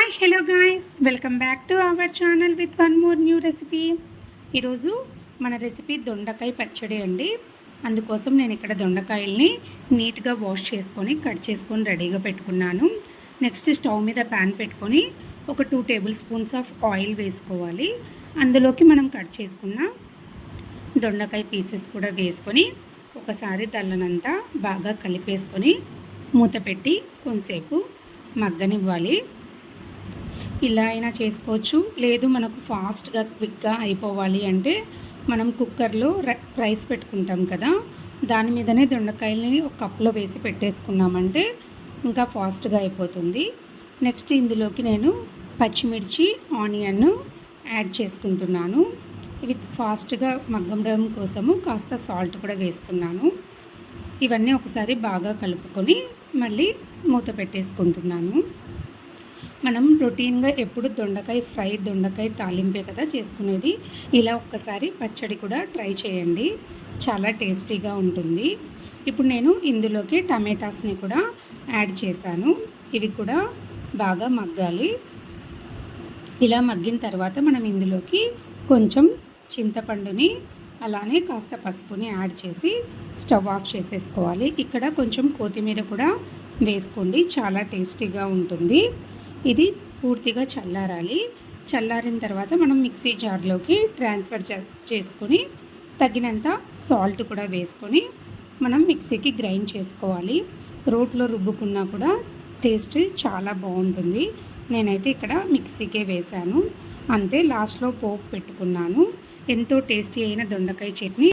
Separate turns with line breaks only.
Hi hello guys, welcome back to our channel with one more new recipe. ఈరోజు మన recipe దొండకాయ పచ్చడి అండి. అందుకోసం నేను ఇక్కడ దొండకాయల్ని నీట్గా వాష్ చేసుకొని కట్ చేసుకొని రెడీగా పెట్టుకున్నాను. నెక్స్ట్ స్టవ్ మీద ప్యాన్ పెట్టుకొని ఒక 2 టేబుల్ స్పూన్స్ ఆఫ్ ఆయిల్ వేసుకోవాలి. అందులోకి మనం కట్ చేసుకున్న దొండకాయ పీసెస్ కూడా వేసుకొని ఒకసారి దళ్ళనంతా బాగా కలిపేసుకొని మూత పెట్టి కొంతసేపు మగ్గనివ్వాలి. ఇలా అయినా చేసుకోవచ్చు, లేదు మనకు ఫాస్ట్గా క్విక్గా అయిపోవాలి అంటే మనం కుక్కర్లో రైస్ పెట్టుకుంటాం కదా, దాని మీదనే దొండకాయల్ని ఒక కప్లో వేసి పెట్టేసుకున్నామంటే ఇంకా ఫాస్ట్గా అయిపోతుంది. నెక్స్ట్ ఇందులోకి నేను పచ్చిమిర్చి, ఆనియన్ యాడ్ చేసుకుంటున్నాను. ఇవి ఫాస్ట్గా మగ్గడం కోసము కాస్త సాల్ట్ కూడా వేస్తున్నాను. ఇవన్నీ ఒకసారి బాగా కలుపుకొని మళ్ళీ మూత పెట్టేసుకుంటున్నాను. మనం రొటీన్గా ఎప్పుడు దొండకాయ ఫ్రై, దొండకాయ తాలింపే కదా చేసుకునేది. ఇలా ఒక్కసారి పచ్చడి కూడా ట్రై చేయండి, చాలా టేస్టీగా ఉంటుంది. ఇప్పుడు నేను ఇందులోకి టమాటాస్ని కూడా యాడ్ చేశాను. ఇవి కూడా బాగా మగ్గాలి. ఇలా మగ్గిన తర్వాత మనం ఇందులోకి కొంచెం చింతపండుని అలానే కాస్త పసుపుని యాడ్ చేసి స్టవ్ ఆఫ్ చేసేసుకోవాలి. ఇక్కడ కొంచెం కొత్తిమీర కూడా వేసుకోండి, చాలా టేస్టీగా ఉంటుంది. ఇది పూర్తిగా చల్లారాలి. చల్లారిన తర్వాత మనం మిక్సీ జార్లోకి ట్రాన్స్ఫర్ చేసుకొని తగినంత సాల్ట్ కూడా వేసుకొని మనం మిక్సీకి గ్రైండ్ చేసుకోవాలి. రోట్లో రుబ్బుకున్నా కూడా టేస్ట్ చాలా బాగుంటుంది. నేనైతే ఇక్కడ మిక్సీకే వేశాను. అంతే, లాస్ట్లో పోపు పెట్టుకున్నాను. ఎంతో టేస్టీ అయిన దొండకాయ చట్నీ